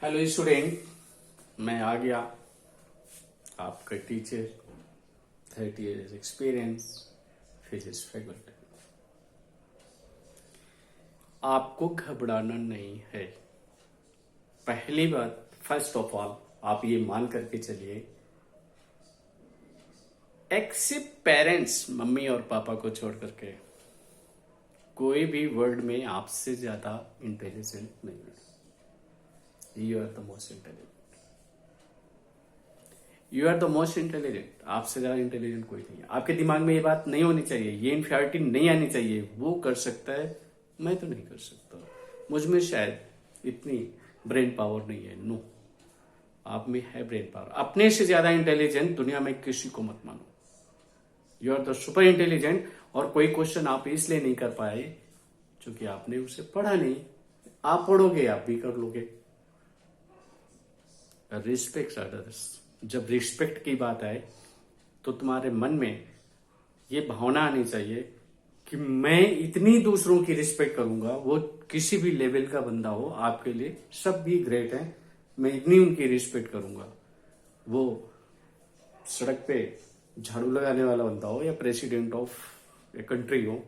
Hello student, मैं आ गया आपका teacher, 30 years experience, physics faculty. आपको घबराना नहीं है। पहली बात, फर्स्ट ऑफ ऑल आप ये मान करके चलिए, एक्सेप्ट पेरेंट्स, मम्मी और पापा को छोड़ करके कोई भी वर्ल्ड में आपसे ज्यादा इंटेलिजेंट नहीं है। You are the most intelligent. You are the most intelligent. आपसे ज्यादा इंटेलिजेंट कोई नहीं है। आपके दिमाग में ये बात नहीं होनी चाहिए, ये इनफियरिटी नहीं आनी चाहिए। वो कर सकता है, मैं तो नहीं कर सकता। मुझ में शायद इतनी ब्रेन पावर नहीं है। नो, आप में है ब्रेन पावर। अपने से ज्यादा इंटेलिजेंट दुनिया में किसी को मत मानो। You are the super intelligent. और कोई क्वेश्चन आप इसलिए नहीं कर पाए क्योंकि आपने उसे पढ़ा नहीं। आप पढ़ोगे, आप भी कर लोगे। Respect others. जब रिस्पेक्ट की बात आए तो तुम्हारे मन में ये भावना आनी चाहिए कि मैं इतनी दूसरों की रिस्पेक्ट करूंगा, वो किसी भी लेवल का बंदा हो, आपके लिए सब भी ग्रेट है, मैं इतनी उनकी रिस्पेक्ट करूंगा। वो सड़क पे झाड़ू लगाने वाला बंदा हो या प्रेसिडेंट ऑफ ए कंट्री हो,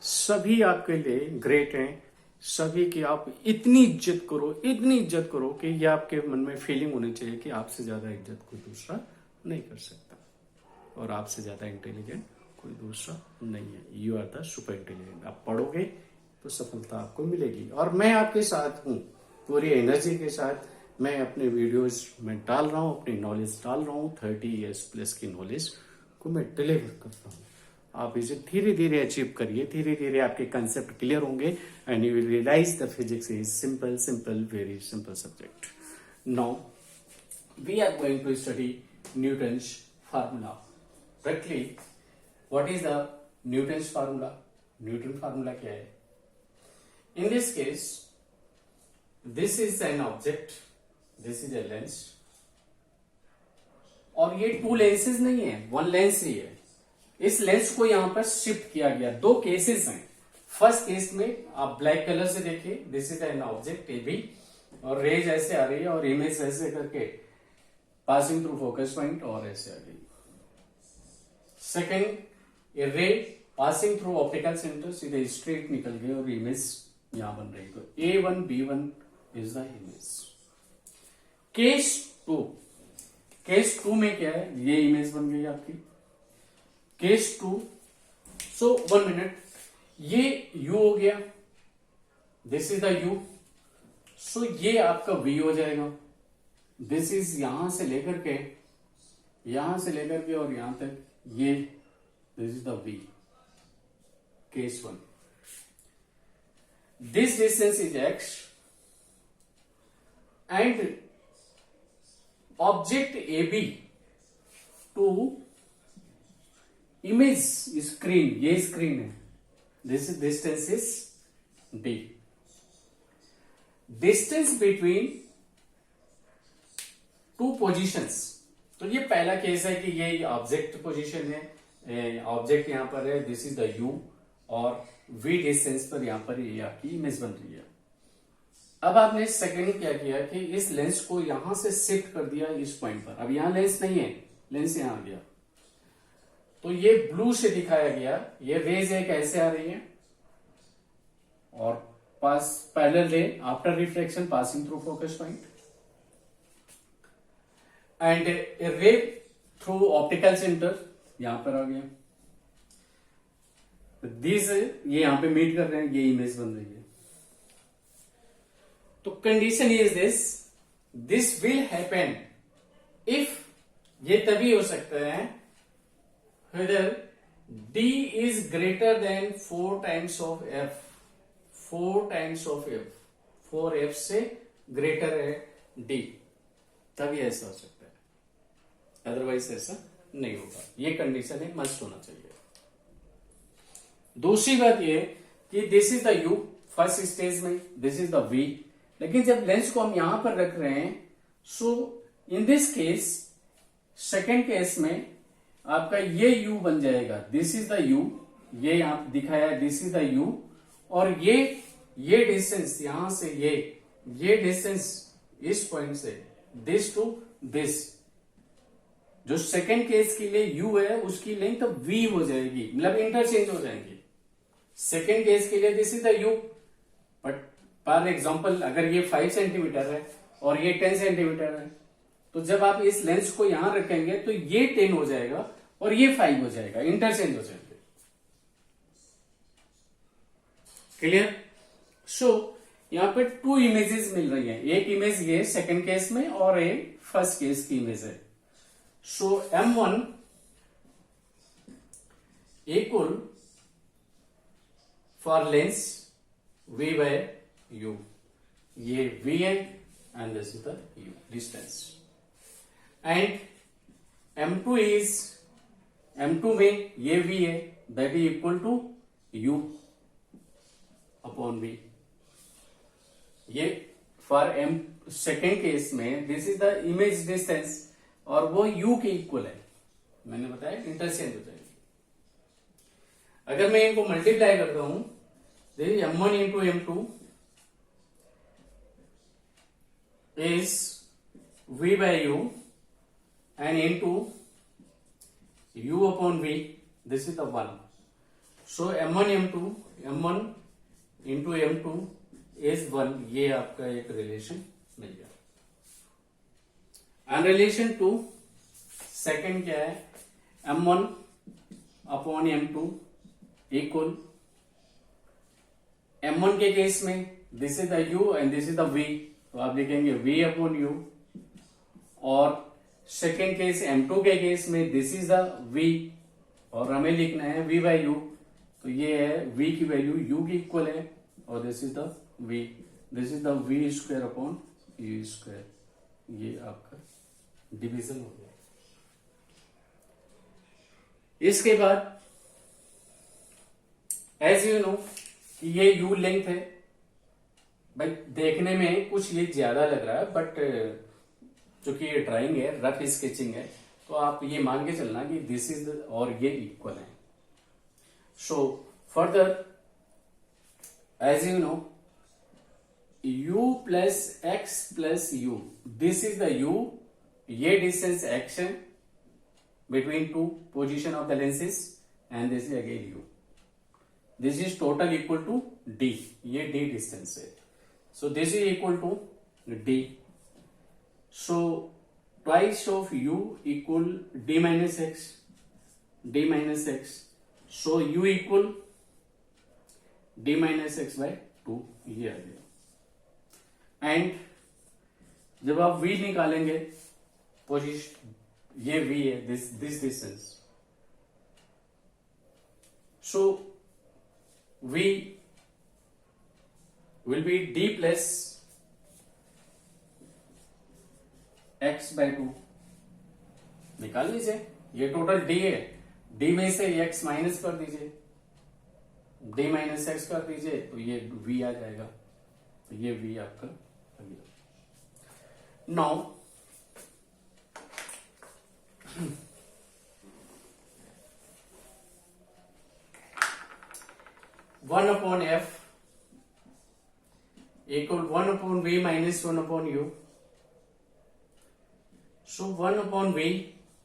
सभी आपके लिए ग्रेट हैं। सभी की आप इतनी इज्जत करो, इतनी इज्जत करो कि ये आपके मन में फीलिंग होनी चाहिए कि आपसे ज्यादा इज्जत कोई दूसरा नहीं कर सकता और आपसे ज्यादा इंटेलिजेंट कोई दूसरा नहीं है। You are the super intelligent. आप पढ़ोगे तो सफलता आपको मिलेगी। और मैं आपके साथ हूं, पूरी एनर्जी के साथ मैं अपने वीडियोस में डाल रहा हूं, अपनी नॉलेज डाल रहा हूं। 30 years प्लस की नॉलेज को मैं डिलीवर करता हूं। आप इसे धीरे धीरे अचीव करिए, धीरे धीरे आपके कंसेप्ट क्लियर होंगे and you will realise the physics is simple, very simple subject. Now we are going to study Newton's formula. Directly, what is the Newton's formula? Newton formula क्या है? In this case, this is an object, this is a lens, और ये to lenses नहीं है, one lens ही है। इस lens को यहां पर शिफ्ट किया गया। दो केसेस हैं। फर्स्ट केस में आप ब्लैक कलर से देखिए, this is an object A B, और रेज ऐसे आ रही है और इमेज ऐसे करके पासिंग थ्रू फोकस पॉइंट और ऐसे आ गई। Second, a ray passing through optical centre, सीधे स्ट्रेट निकल गई और इमेज यहां बन रही। तो A1 B1 is the image. Case two, case two में क्या है? ये इमेज बन गई आपकी। केस टू, सो 1 मिनट, ये U हो गया, this is the U, so ये आपका V हो जाएगा। दिस इज यहां से लेकर के और यहां तक ये, this is the V। Case 1, this distance is X and object AB to image screen, ये स्क्रीन है, this distance is D। Distance between two positions, तो ये पहला केस है कि ये ऑब्जेक्ट पोजीशन है, ऑब्जेक्ट यहां पर है, दिस इज द U, और V डिस्टेंस पर यहां पर ये आपकी इमेज बन रही है। अब आपने सेकंड क्या किया कि इस लेंस को यहां से शिफ्ट कर दिया इस पॉइंट पर। अब यहां लेंस नहीं है, लेंस यहां आ गया, तो ये ब्लू से दिखाया गया। ये रेज एक ऐसे आ रही है और पास parallel ray after reflection passing through focus point, and a ray through optical centre यहां पर आ गया। दिस ये यहां पे मीट कर रहे हैं, ये इमेज बन रही है। तो condition is this will happen if, ये तभी हो सकता है whether D is greater than 4 times of F, 4 times of F, 4F से ग्रेटर है D, तभी ऐसा हो सकता है, अदरवाइज ऐसा नहीं होगा। ये कंडीशन है, मस्ट होना चाहिए। दूसरी बात ये कि this is the U first stage में, दिस इज द V, लेकिन जब लेंस को हम यहां पर रख रहे हैं, so in this case, second case में आपका ये U बन जाएगा, दिस इज द U, ये यहां दिखाया दिस इज द U, और ये डिस्टेंस यहां से ये डिस्टेंस इस पॉइंट से दिस टू दिस, जो सेकेंड केस के लिए u है उसकी लेंथ v हो जाएगी, मतलब इंटरचेंज हो जाएंगी। सेकेंड केस के लिए this is the u, but for example अगर ये 5 सेंटीमीटर है और ये 10 सेंटीमीटर है, तो जब आप इस लेंस को यहां रखेंगे तो ये 10 हो जाएगा और ये 5 हो जाएगा, इंटरचेंज हो जाएंगे। क्लियर? सो यहां पे 2 इमेजेस मिल रही हैं, एक इमेज ये सेकंड केस में और एक फर्स्ट केस की इमेज है। So M1 equal for lens V by U, ये V है and this is the U distance, and M2 में ये V है, that is equal to U upon V। ये फॉर M सेकेंड केस में this is the image distance और वो U के इक्वल है, मैंने बताया इंटरचेंज हो जाएगी। अगर मैं इनको मल्टीप्लाई करता हूं, this is M1 into M2 is V by U and into U upon V, this is the 1. So M1 into M2 is 1, ये आपका एक रिलेशन मिल गया। एंड रिलेशन 2 सेकेंड क्या है, M1 upon M2 equal, M1 के case में this is the U and this is the V, तो आप लिखेंगे V अपॉन U, और सेकेंड केस M2 के केस में दिस इज द V और हमें लिखना है V बाई U, तो ये है V की वैल्यू U की इक्वल है और this is the V, this is the V square upon U square, ये आपका डिवीजन हो गया। इसके बाद एज यू नो कि ये U लेंथ है, भाई देखने में कुछ ये ज्यादा लग रहा है, बट चूंकि ये ड्राइंग है, रफ स्केचिंग है, तो आप ये मान के चलना कि दिस इज और ये इक्वल है। So further as you know U plus x plus U, this is the U, ये डिस्टेंस x है between two position of the lenses, and this is again U, this is total equal to D, ये D distance है। So this is equal to D. So twice of U equal D minus X, D minus X. So U equal D minus X by 2, ये आ गया। And जब आप V निकालेंगे, position ये V है, this distance, so V will be D plus X by 2, निकाल लीजिए, ये टोटल D है, D में से X माइनस कर दीजिए, D माइनस X कर दीजिए, तो ये V आ जाएगा, तो ये V आपका आ गया। Now one upon F equal 1 upon V minus 1 upon U। सो 1 अपॉन V,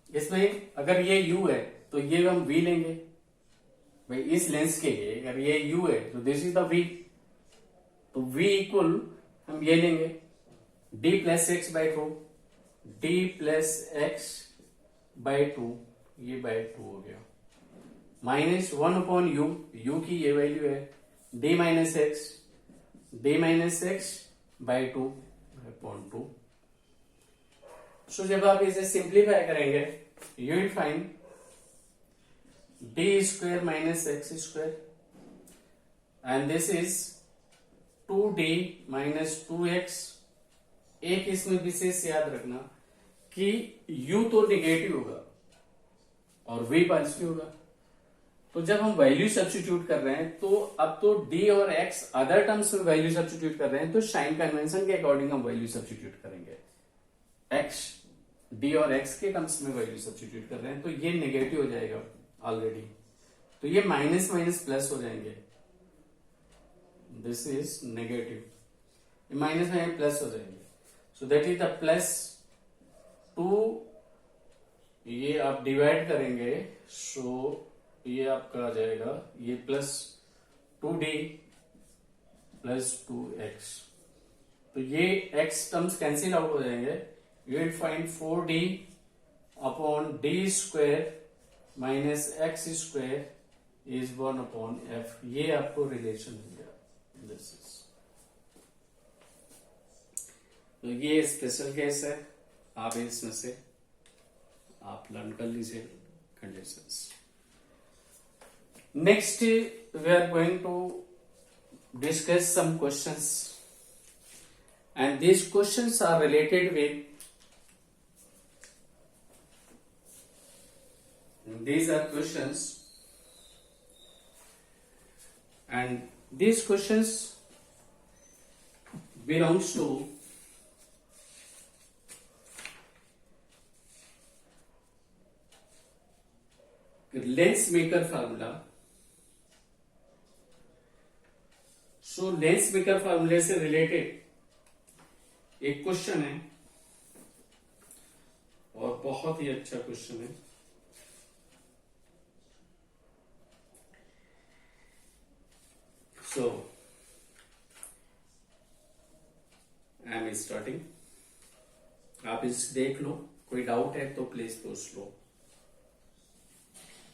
इसमें अगर ये U है तो ये हम V लेंगे, भाई इस लेंस के लिए अगर ये U है तो दिस इज द V, तो V इक्वल हम ये लेंगे D plus x by 2, D plus x by 2, ये बाई 2 हो गया, माइनस 1 अपॉन U की ये वैल्यू है D minus x, D minus x by 2 upon 2। सो जब आप इसे सिंप्लीफाई करेंगे, you will find D square minus x square, and this is 2D minus 2x। एक इसमें विशेष याद रखना कि U तो निगेटिव होगा और V पॉजिटिव होगा, तो जब हम वैल्यू सब्स्टिट्यूट कर रहे हैं, तो अब तो D और X अदर टर्म्स में वैल्यू सब्स्टिट्यूट कर रहे हैं, तो साइन कन्वेंशन के अकॉर्डिंग हम वैल्यू सब्स्टिट्यूट करेंगे। X D और X के टर्म्स में वैल्यू सब्स्टिट्यूट कर रहे हैं, तो ये नेगेटिव हो जाएगा ऑलरेडी, तो ये माइनस माइनस प्लस हो जाएंगे, this is negative, minus minus plus हो जाएंगे, so that is the plus 2, ये आप डिवाइड करेंगे, सो ये आपका आ जाएगा ये प्लस 2d प्लस 2x। तो ये x टर्म्स कैंसिल आउट हो जाएंगे। You will find 4d upon d square minus x square is 1 upon f। ये आपको रिलेशन मिल गया। दिस इज, तो ये स्पेशल केस है, आप इसमें से आप लर्न कर लीजिए conditions. Next we are going to discuss some questions, and these questions are related with, these are questions, and these questions belongs to lens maker formula. So lens maker फार्मूले से related एक question है और बहुत ही अच्छा question है। सो I am starting, आप इस देख लो, कोई डाउट है तो प्लीज पूछ लो,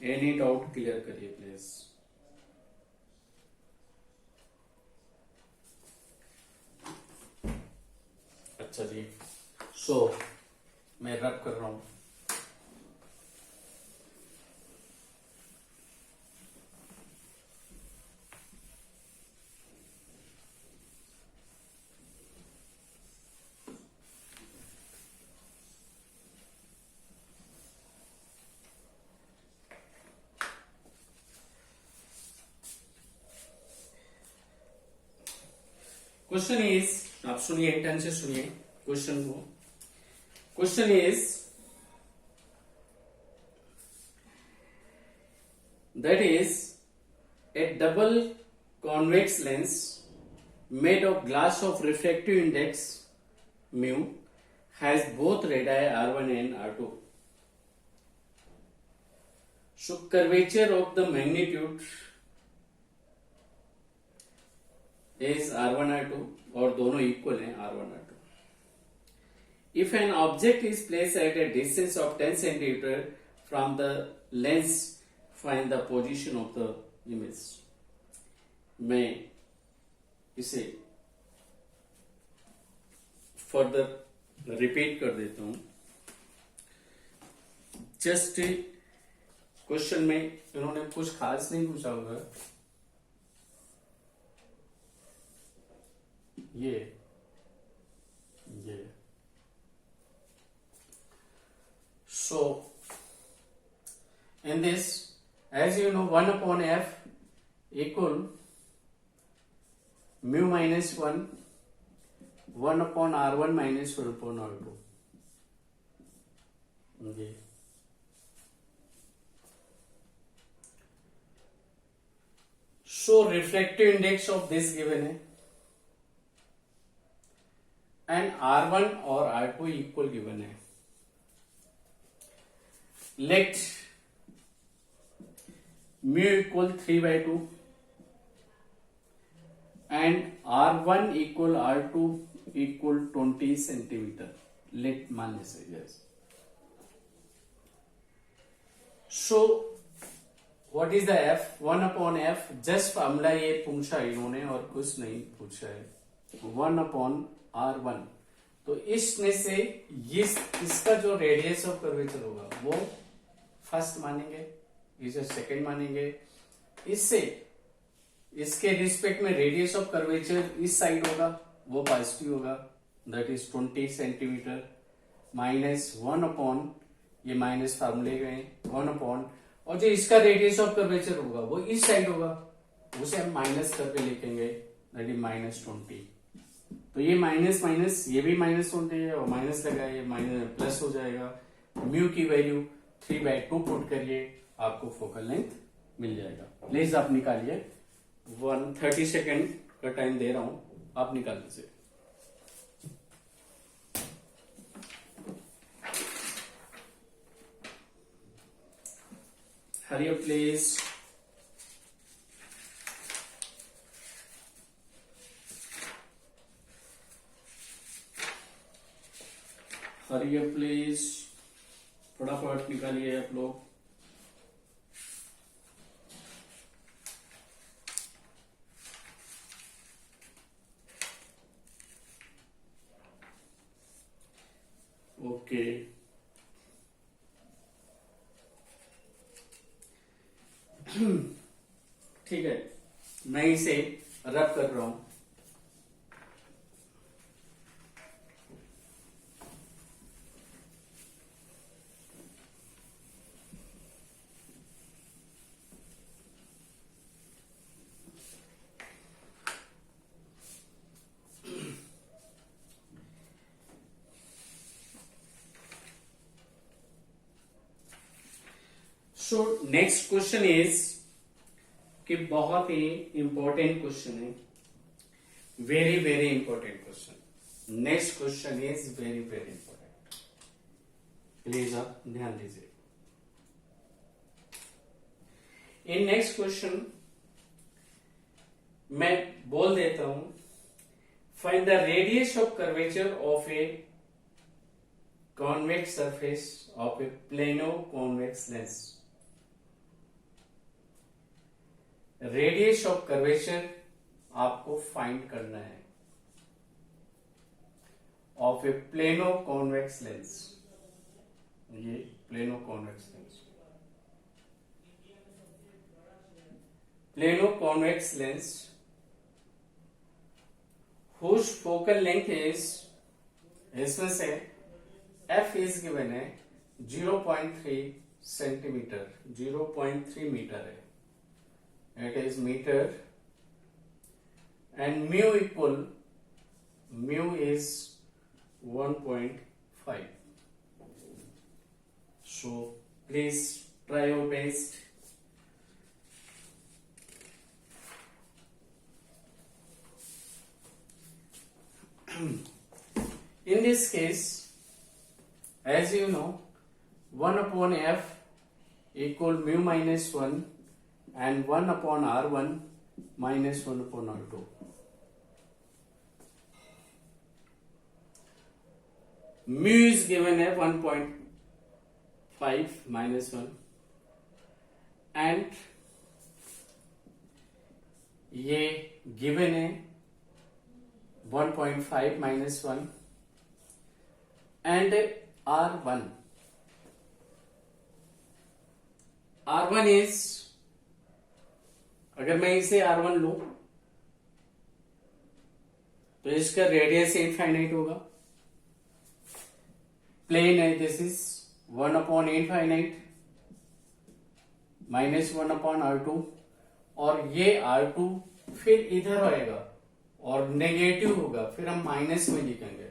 एनी डाउट क्लियर करिए प्लीज। अच्छा जी, सो मैं रब कर रहा हूं। क्वेश्चन इज, आप सुनिए, ध्यान से सुनिए क्वेश्चन को। Question is that is A double convex lens made of glass of refractive index mu has both radii R1 and R2. So curvature of the magnitude is R1 R2 और दोनों equal हैं R1 R2. If an object is placed at a distance of 10 centimeter from the lens, find the position of the image. मैं इसे further repeat कर देता हूं। Just question में इन्होंने कुछ खास नहीं पूछा होगा। ये so in this, as you know, 1 upon f equal mu minus 1 upon R1 minus 1 upon R2. Okay. So refractive index of this given है and R1 और R2 equal given है. Let mu equal 3/2 and R1 equal R2 equal 20 centimeter. Let मान से yes. So what is the f? 1 upon f. Just formula ये पूछा इन्होंने और कुछ नहीं पूछा है. 1 upon R1. तो इसमें से इसका जो रेडियस ऑफ कर्वेचर होगा वो फर्स्ट मानेंगे, इसे सेकंड मानेंगे। इससे इसके रिस्पेक्ट में रेडियस ऑफ कर्वेचर इस साइड होगा वो पॉजिटिव होगा, that is 20 centimetre minus 1 upon, ये माइनस फार्मूले गए 1 अपॉन, और जो इसका रेडियस ऑफ कर्वेचर होगा वो इस साइड होगा, उसे हम माइनस करके लिखेंगे, दैट इज -20। तो ये माइनस माइनस, ये भी -20 है और माइनस लगा, ये माइनस प्लस हो जाएगा। म्यू की वैल्यू 3/2 पुट करिए, आपको फोकल लेंथ मिल जाएगा। प्लीज आप निकालिए, 30 सेकेंड का टाइम दे रहा हूं, आप निकाल दीजिए। Hurry up, please. Hurry up, please. फटाफट निकालिए आप लोग. ओके. ठीक है, मैं इसे रब कर रहा हूं. सो नेक्स्ट क्वेश्चन इज कि बहुत ही इंपॉर्टेंट क्वेश्चन है. Very very important question. Next question is very very important. Please आप ध्यान दीजिए. इन नेक्स्ट क्वेश्चन मैं बोल देता हूं, find the radius of curvature of a convex surface of a plano convex lens. Radius of curvature आपको find करना है of a plano convex lens. ये plano convex lens. Plano convex lens whose focal length is, इसमें से f is given है 0.3 centimetre, 0.3 metre है. It is meter, and mu is 1.5. So please try your best. In this case, as you know, 1 upon f equal mu minus 1 and 1 upon r1 minus 1 upon r2. Mu is given है 1.5 minus 1 and ये given है 1.5 minus 1 and r1. r1 is, अगर मैं इसे R1 लू तो इसका radius infinite होगा. प्लेन है, this is 1 upon infinite minus 1 upon R2, और ये R2 फिर इधर आएगा और नेगेटिव होगा, फिर हम माइनस में लिखेंगे.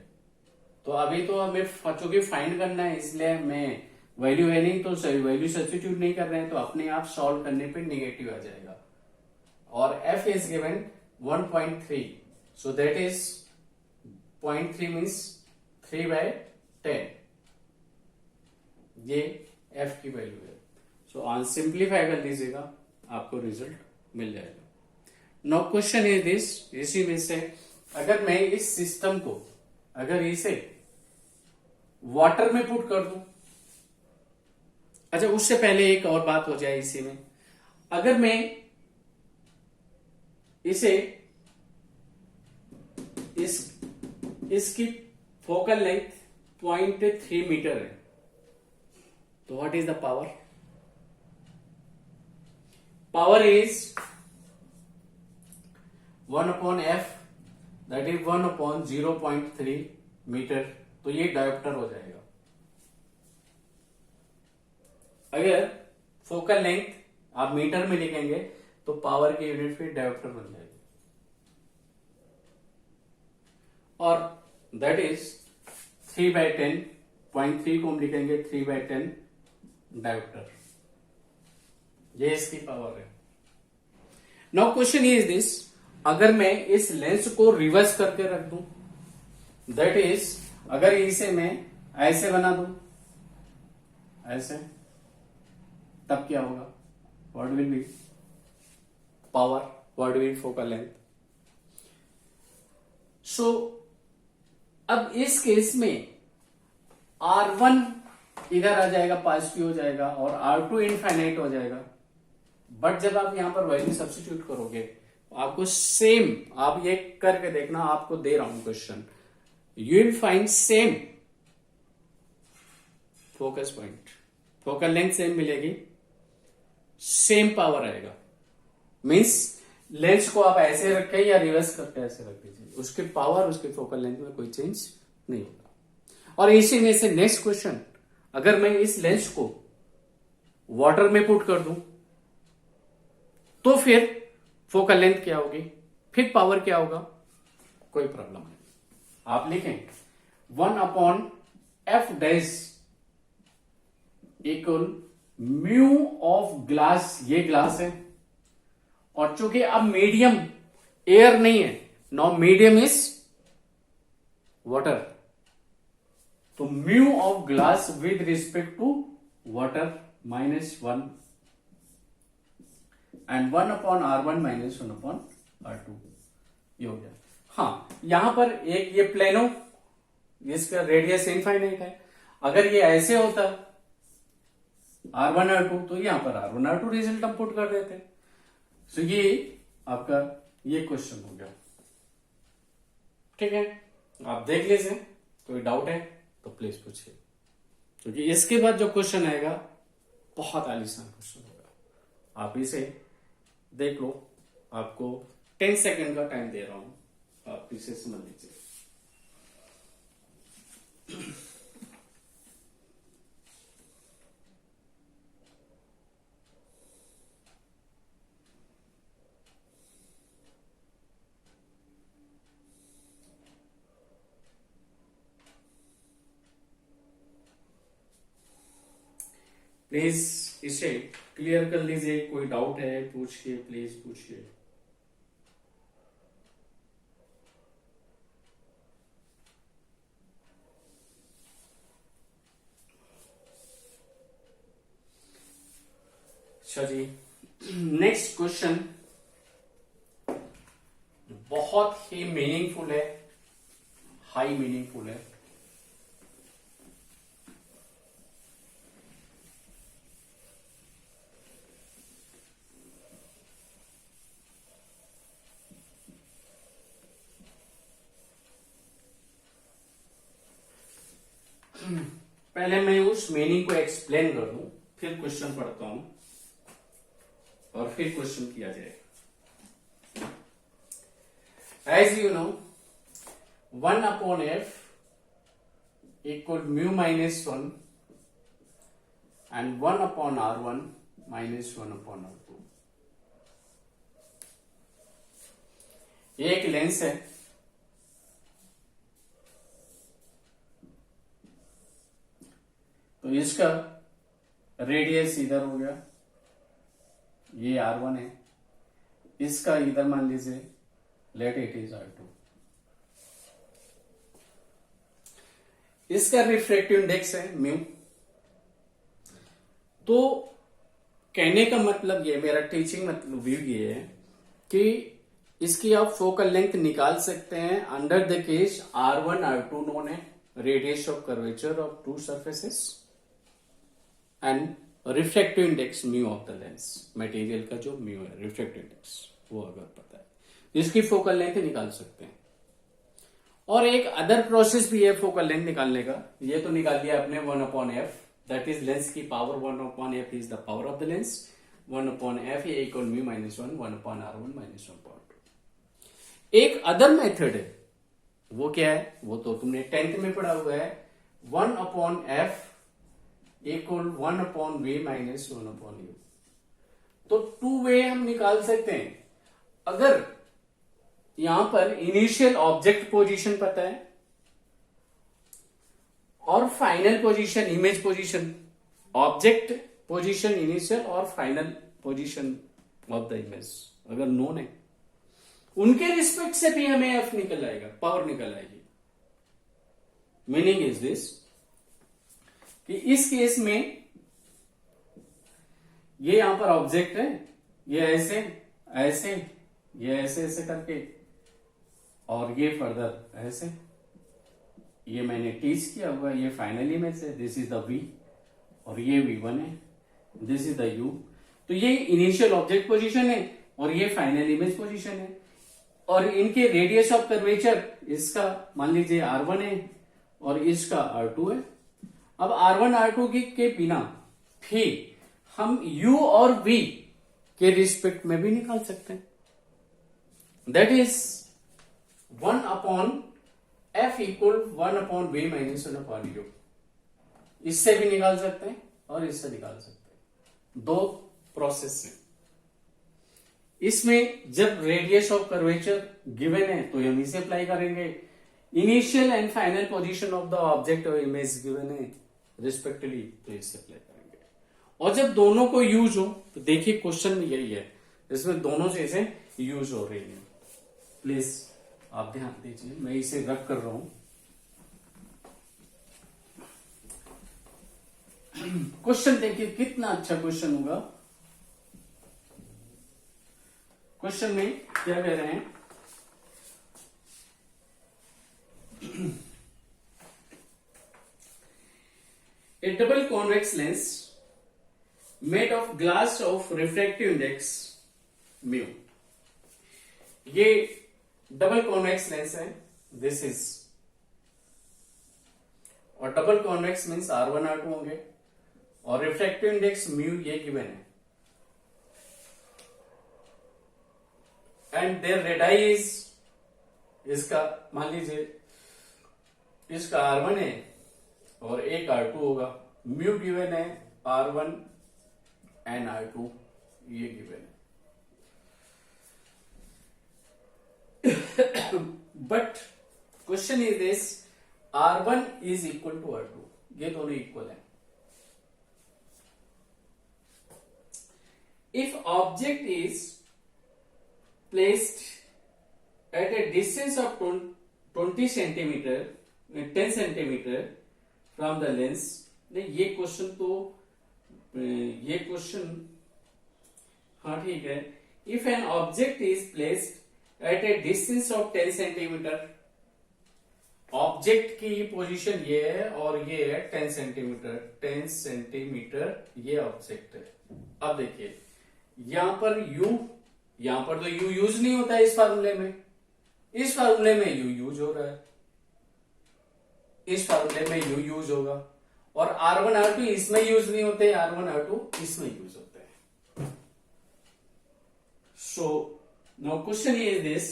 तो अभी तो हमें चूंकि फाइंड करना है, इसलिए मैं वैल्यू है नहीं तो सही वैल्यू सब्स्टिट्यूट नहीं कर रहे हैं, तो अपने आप सॉल्व करने पे नेगेटिव आ जाएगा. और f is given 1.3, so that is 0.3 means 3/10. ये f की वैल्यू है. सो ऑन सिंप्लीफाई कर लीजिएगा, आपको रिजल्ट मिल जाएगा. नो क्वेश्चन इज दिस, इसी में से अगर मैं इस सिस्टम को, अगर इसे वाटर में पुट कर दूं, अच्छा उससे पहले एक और बात हो जाए इसी में. अगर मैं इसे इसकी फोकल लेंथ 0.3 मीटर है, तो what is the power? Power is 1 upon F, that is 1 upon 0.3 metre. तो ये डायोप्टर हो जाएगा. अगर फोकल लेंथ आप मीटर में लिखेंगे तो पावर की यूनिट फिर डायोप्टर बन जाएगी, और दैट इज 3/10. 0.3 को हम लिखेंगे 3/10 डायोप्टर. ये इसकी पावर है. नाउ क्वेश्चन इज दिस, अगर मैं इस लेंस को रिवर्स करके रख दूं, दैट इज अगर इसे मैं ऐसे बना दूं, ऐसे, तब क्या होगा? what will be power, what will be focal length. So अब इस केस में R1 इधर आ जाएगा, पॉजिटिव हो जाएगा, और R2 इनफाइनाइट हो जाएगा. बट जब आप यहां पर वैल्यू सब्स्टिट्यूट करोगे आपको सेम, आप ये करके देखना, आपको दे रहा हूं question, you will find same focus point, focal length same मिलेगी, सेम पावर आएगा. मीन्स लेंस को आप ऐसे रखें या रिवर्स करके ऐसे रख दीजिए, उसकी पावर, उसकी फोकल लेंथ में कोई चेंज नहीं होगा. और इसी में से नेक्स्ट क्वेश्चन, अगर मैं इस लेंस को वाटर में पुट कर दूं तो फिर फोकल लेंथ क्या होगी, फिर पावर क्या होगा, कोई प्रॉब्लम नहीं. आप लिखें 1/f equal mu of glass, ये ग्लास है, और चूंकि अब मीडियम एयर नहीं है, नाउ मीडियम इज वाटर, तो mu of glass with respect to water -1 and 1/R1 -1/R2, ये हो गया. हाँ, यहां पर एक ये प्लेनो, इसका रेडियस इनफाइनाइट है. अगर ये ऐसे होता R1 R2 तो यहां पर R1 R2 रिजल्ट हम पुट कर देते. सो ये आपका ये क्वेश्चन हो गया. ठीक है, आप देख लीजिए, कोई डाउट है तो प्लीज पूछिए, क्योंकि इसके बाद जो क्वेश्चन आएगा बहुत आलिशान क्वेश्चन होगा. आप इसे देख लो, आपको 10 सेकेंड का टाइम दे रहा हूं, आप इसे समझ लीजिए. प्लीज इसे क्लियर कर लीजिए, कोई डाउट है पूछिए, प्लीज पूछिए. अच्छा जी, नेक्स्ट क्वेश्चन बहुत ही मीनिंगफुल है, हाई मीनिंगफुल है. पहले मैं उस मीनिंग को एक्सप्लेन कर दूं, फिर क्वेश्चन पढ़ता हूं और फिर क्वेश्चन किया जाए. As you know 1/f equal mu -1 and 1/R1 -1/R2. ये एक लेंस है, तो इसका रेडियस इधर हो गया, ये R1 है, इसका इधर मान लीजिए लेट इट इज R2. इसका रिफ्रैक्टिव इंडेक्स है म्यू. तो कहने का मतलब ये, मेरा टीचिंग मतलब व्यू ये है कि इसकी आप फोकल लेंथ निकाल सकते हैं under the case R1 R2 known है, radius of curvature of two surfaces and refractive index mu of the lens, material का जो म्यू है रिफ्रैक्टिव इंडेक्स, वो अगर पता है इसकी फोकल लेंथ निकाल सकते हैं. और एक अदर प्रोसेस भी है फोकल लेंथ निकालने का, ये तो निकाल लिया आपने 1/f, दैट इज लेंस की power. 1/f is the power of the lens, 1/f equal mu -1 1/R1 -1/R2. एक अदर मेथड है, वो क्या है, वो तो तुमने 10th में पढ़ा हुआ है, 1/f इक्वल 1/v -1/u. तो 2 वे हम निकाल सकते हैं. अगर यहां पर इनिशियल ऑब्जेक्ट पोजीशन पता है और final position, image position, object position initial और final position of the image अगर नोन है, उनके रिस्पेक्ट से भी हमें एफ निकल आएगा, पावर निकल आएगी. मीनिंग इज दिस कि इस केस में ये यहां पर ऑब्जेक्ट है, ये ऐसे ऐसे, ये ऐसे ऐसे करके, और ये फर्दर ऐसे, ये मैंने टीच किया हुआ, ये फाइनल इमेज है, दिस इज द वी, और ये V1 है, दिस इज द U। तो ये इनिशियल ऑब्जेक्ट पोजीशन है और ये फाइनल इमेज पोजीशन है, और इनके रेडियस ऑफ कर्वेचर, इसका मान लीजिए R1 है और इसका R2 है। अब R1 R2 के बिना फिर हम U और V के रिस्पेक्ट में भी निकाल सकते हैं, that is 1/f equal 1/v minus 1/u। इससे भी निकाल सकते हैं और इससे निकाल सकते हैं, दो प्रोसेस से। इसमें जब रेडियस ऑफ कर्वेचर गिवन है तो हम इसे अप्लाई करेंगे, initial and final position of the object और इमेज गिवन है रिस्पेक्टिवली, तो इसे अप्लाई करेंगे। और जब दोनों को यूज हो तो देखिए क्वेश्चन में यही है, इसमें दोनों चीजें यूज हो रही हैं। प्लीज आप ध्यान दीजिए, मैं इसे रब कर रहा हूं। क्वेश्चन देखिए कितना अच्छा क्वेश्चन होगा। क्वेश्चन में क्या कह रहे हैं, A double convex lens made of glass of refractive index mu. ये डबल कॉन्वेक्स लेंस है, दिस इज, और double convex means R1 R2 होंगे, और रिफ्रैक्टिव इंडेक्स म्यू ये गिवन है, एंड देयर रेडाई इज, इसका मान लीजिए इसका R1 है और एक R2 होगा, म्यू गिवन है R1 एंड R2 ये गिवन है। But question is this, R1 is equal to R2, ये दोनों इक्वल है। If object is placed at a distance of 20 centimeter, 10 centimeter from the lens, ये क्वेश्चन तो ये क्वेश्चन हाँ ठीक है। If an object is placed at A distance of 10 centimetre, object की पोजीशन ये है और ये है 10 सेंटीमीटर, 10 सेंटीमीटर ये ऑब्जेक्ट है। अब देखिए यहां पर U, यहां पर तो U यूज नहीं होता है इस फार्मूले में, इस फार्मूले में U यूज हो रहा है, इस फार्मूले में U यूज होगा, और R1 R2 इसमें यूज नहीं होते, R1 R2 इसमें यूज होते हैं। So now question is this,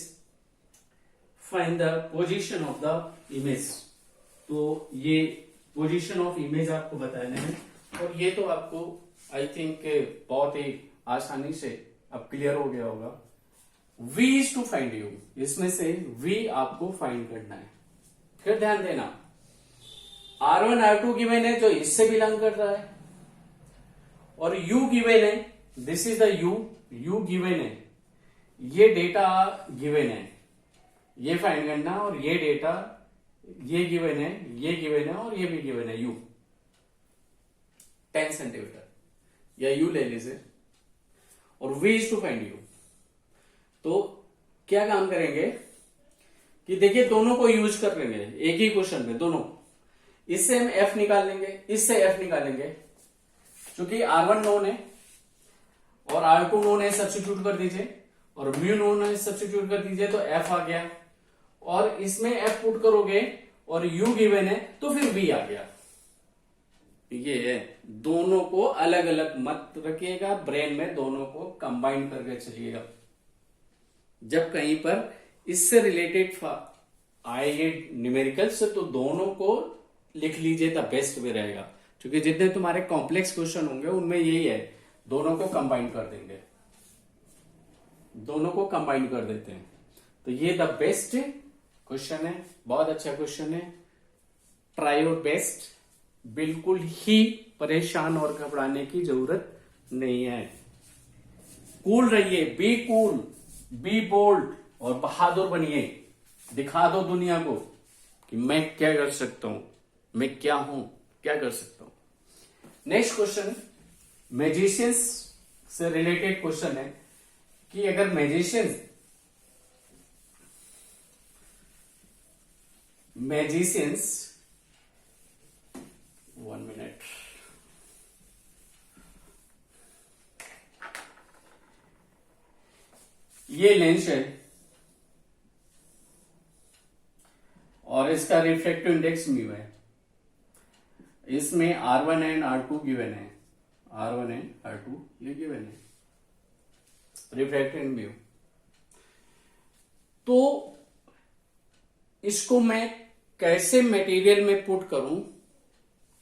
find the position of the image. तो ये पोजीशन ऑफ इमेज आपको बताना है, और ये तो आपको आई थिंक बहुत ही आसानी से अब क्लियर हो गया होगा। V is to find U, इसमें से V आपको फाइंड करना है। फिर ध्यान देना, R1 R2 गिवन है जो इससे बिलोंग कर रहा है, और U गिवन है, this is the U given है, ये डेटा गिवन है, ये फाइंड करना, और ये डेटा ये गिवन है, ये गिवन है, और ये भी गिवन है U 10 सेंटीमीटर, या U ले लीजिए, और V is to find U। तो क्या काम करेंगे कि देखिए दोनों को यूज कर लेंगे एक ही क्वेश्चन में, दोनों, इससे हम F निकाल लेंगे, इससे F निकालेंगे, क्योंकि R1 नोन है और R2 नोन है, सब्स्टिट्यूट कर दीजिए, और म्यू नोन है, सब्स्टिट्यूट कर दीजिए, तो F आ गया, और इसमें F पुट करोगे और U गिवन है तो फिर V आ गया। ये है, दोनों को अलग अलग मत रखिएगा, ब्रेन में दोनों को कंबाइन करके चलिएगा। जब कहीं पर इससे रिलेटेड आएंगे न्यूमेरिकल्स तो दोनों को लिख लीजिए, द बेस्ट वे रहेगा, क्योंकि जितने तुम्हारे कॉम्प्लेक्स क्वेश्चन होंगे उनमें यही है, दोनों को कंबाइन कर देंगे, दोनों को कंबाइन कर देते हैं। तो ये द बेस्ट क्वेश्चन है, बहुत अच्छा क्वेश्चन है, ट्राई योर बेस्ट, बिल्कुल ही परेशान और घबराने की जरूरत नहीं है। कूल रहिए, बी कूल, बी बोल्ड, और बहादुर बनिए, दिखा दो दुनिया को कि मैं क्या कर सकता हूं, मैं क्या हूं, क्या कर सकता हूं। नेक्स्ट क्वेश्चन, मैजिशियंस से रिलेटेड क्वेश्चन है कि अगर मैजिशियंस 1 मिनट, ये लेंस है और इसका रिफ्रैक्टिव इंडेक्स म्यू है। इसमें R1 एंड R2 गिवन है, R1 एंड R2 ये गिवन है, रिफ्रैक्टिव म्यू। तो इसको मैं कैसे मटेरियल में पुट करूं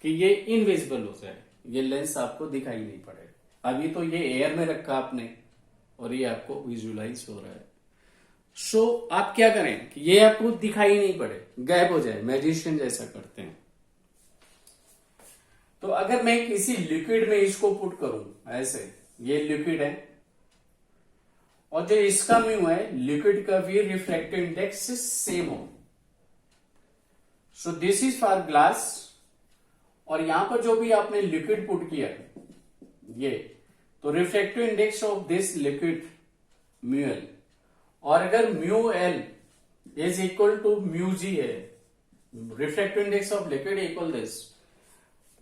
कि ये इनविजिबल हो जाए, ये लेंस आपको दिखाई नहीं पड़े। अभी तो ये एयर में रखा आपने और ये आपको विजुअलाइज हो रहा है। सो आप क्या करें कि ये आपको दिखाई नहीं पड़े, गायब हो जाए, मैजिशियन जैसा करते हैं। तो अगर मैं किसी लिक्विड में इसको पुट करूं ऐसे, ये लिक्विड है और जो इसका म्यू है, लिक्विड का भी रिफ्रैक्टिव इंडेक्स सेम हो। So this is for glass, और यहां पर जो भी आपने लिक्विड पुट किया ये, तो refractive index of this liquid mu L, और अगर mu L is equal to mu G है, refractive index of liquid equal this,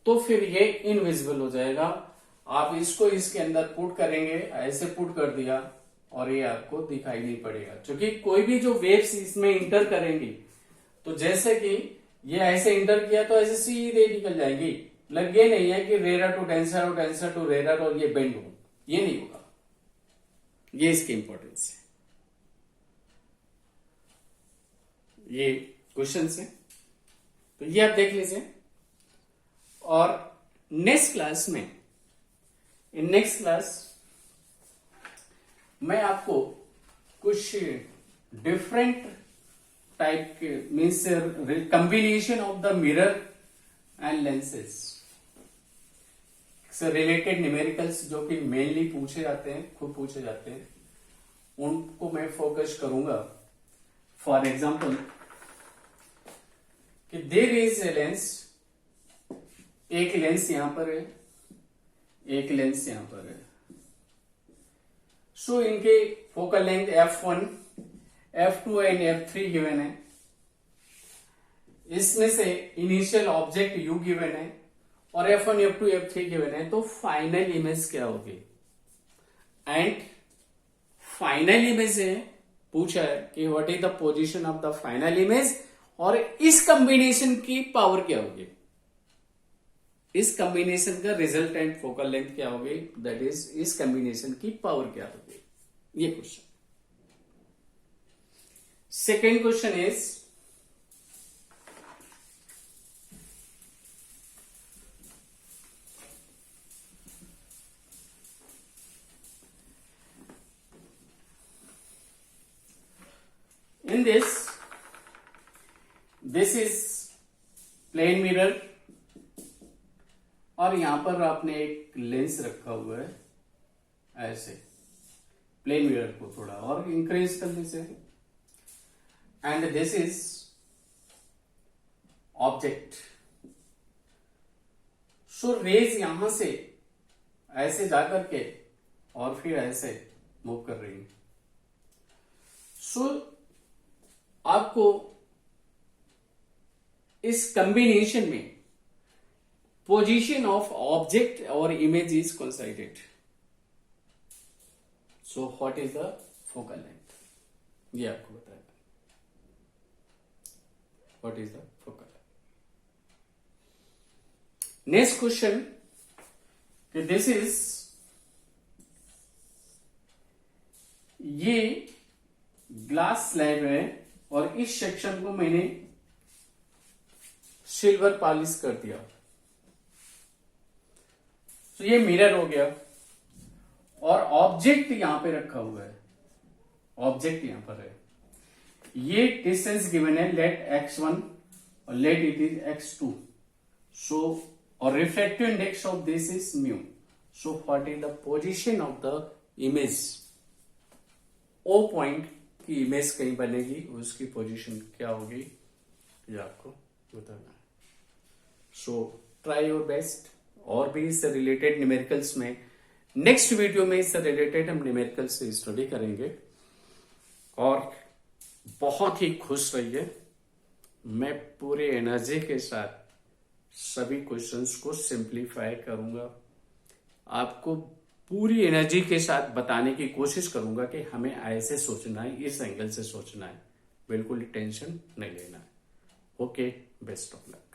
तो फिर ये इनविजिबल हो जाएगा। आप इसको इसके अंदर पुट करेंगे, ऐसे पुट कर दिया और ये आपको दिखाई नहीं पड़ेगा, क्योंकि कोई भी जो वेव्स इसमें इंटर करेंगी, तो जैसे कि ये ऐसे इंटर किया तो ऐसे सीधे निकल जाएंगी। मतलब ये नहीं है कि रेरर टू डेंसर और डेंसर टू रेरर और ये बेंड हो, ये नहीं होगा। ये इसकी इंपॉर्टेंस है। ये क्वेश्चन है, तो ये आप देख लीजिए। और नेक्स्ट क्लास में, इन नेक्स्ट क्लास मैं आपको कुछ डिफरेंट टाइप के means combination of the mirror and lenses से रिलेटेड न्यूमेरिकल्स जो कि मेनली पूछे जाते हैं, खुद पूछे जाते हैं, उनको मैं फोकस करूंगा। फॉर एग्जाम्पल कि देयर इज ए लेंस, एक लेंस यहां पर है, एक लेंस यहां पर है। सो इनके focal length f1, f2 and f3 given है। इसमें से इनिशियल ऑब्जेक्ट u गिवन है और f1, f2, f3 गिवन है। तो फाइनल इमेज क्या होगी? एंड फाइनल इमेज से पूछा है कि what is the position of the final image, और इस कॉम्बिनेशन की पावर क्या होगी, इस कॉम्बिनेशन का रिजल्टेंट फोकल लेंथ क्या होगी, दैट इज इस कॉम्बिनेशन की पावर क्या होगी, ये question. Second question is in this is plane mirror और यहां पर आपने एक लेंस रखा हुआ है, ऐसे प्लेन मिरर को थोड़ा और इंक्रीज करने से, and this is object. So rays यहां से ऐसे जाकर के और फिर ऐसे मूव कर रही है। सो आपको इस कॉम्बिनेशन में पोजीशन ऑफ ऑब्जेक्ट और image is coincided. So what is the focal length, ये आपको बताएगा what is the focal length. Next question, this is, ये ग्लास स्लैब है और इस सेक्शन को मैंने सिल्वर पॉलिश कर दिया। तो ये मिरर हो गया और ऑब्जेक्ट यहां पे रखा हुआ है, ऑब्जेक्ट यहां पर है। ये डिस्टेंस गिवन है, लेट x1 और let it is x2। So और refractive index of this is mu. So what is the position of the image, O point की इमेज कहीं बनेगी, उसकी पोजीशन क्या होगी, ये आपको बताना है। So try your best. और भी इससे रिलेटेड न्यूमेरिकल्स में नेक्स्ट वीडियो में इससे रिलेटेड हम न्यूमेरिकल से स्टडी करेंगे और बहुत ही खुश रहिए। मैं पूरी एनर्जी के साथ सभी क्वेश्चंस को सिंप्लीफाई करूंगा, आपको पूरी एनर्जी के साथ बताने की कोशिश करूंगा कि हमें ऐसे सोचना है, इस एंगल से सोचना है, बिल्कुल टेंशन नहीं लेना है। Okay, best of luck.